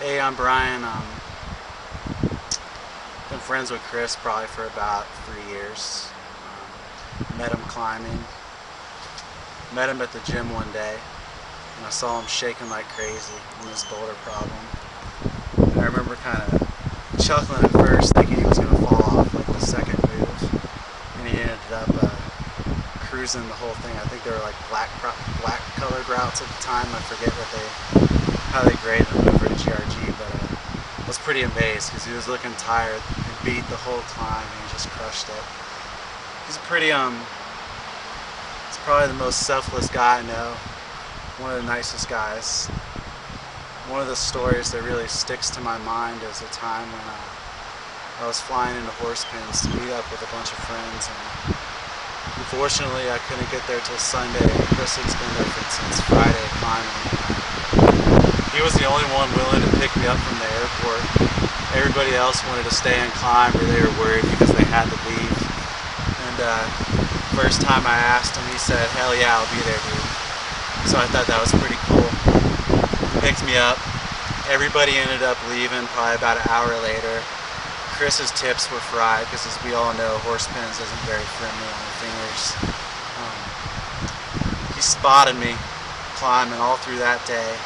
Hey, I'm Brian. Been friends with Chris probably for about 3 years. Met him climbing. Met him at the gym one day, and I saw him shaking like crazy on this boulder problem. And I remember kind of chuckling at first, thinking he was going to fall off like the second move, and he ended up cruising the whole thing. I think they were like black colored routes at the time. I forget how they graded them over to GRG, but I was pretty amazed because he was looking tired. He beat the whole climb and he just crushed it. He's he's probably the most selfless guy I know. One of the nicest guys. One of the stories that really sticks to my mind is a time when I was flying into horse pens to meet up with a bunch of friends, and unfortunately I couldn't get there till Sunday. Chris had been there since Friday climbing. He was the only one willing to pick me up from the airport. Everybody else wanted to stay and climb, or they were worried because they had to leave. And first time I asked him, he said, "Hell yeah, I'll be there, dude." So I thought that was pretty cool. Picked me up. Everybody ended up leaving probably about an hour later. Chris's tips were fried because, as we all know, horse pens isn't very friendly on the fingers. He spotted me climbing all through that day.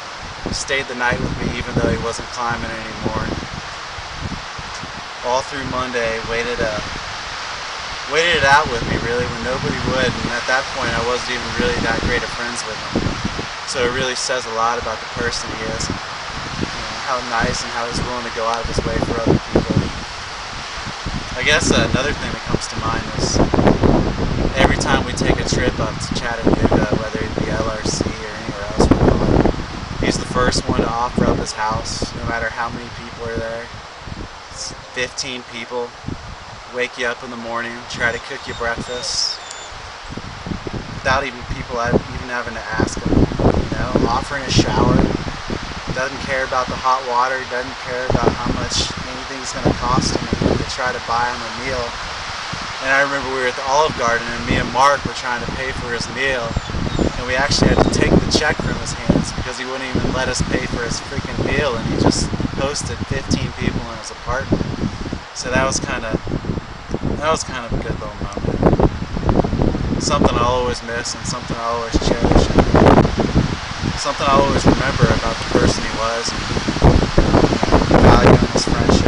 Stayed the night with me even though he wasn't climbing anymore. All through Monday, waited it out with me really when nobody would, and at that point I wasn't even really that great of friends with him. So it really says a lot about the person he is, how nice and how he's willing to go out of his way for other people. I guess another thing that comes to mind is every time we take a trip up to Chattanooga, whether it be LRC or anywhere else we're going, he's the first one to offer up his house, no matter how many people are there. It's 15 people. Wake you up in the morning, try to cook you breakfast, without even having to ask him. Offering a shower. Doesn't care about the hot water. Doesn't care about how much anything's going to cost him to try to buy him a meal. And I remember we were at the Olive Garden, and me and Mark were trying to pay for his meal, and we actually had to take the check from his hands because he wouldn't even let us pay for his freaking meal, and he just hosted 15 people in his apartment. So that was kind of a good little moment. Something I'll always miss, and something I'll always cherish, and something I'll always remember about the person he was, and value his friendship.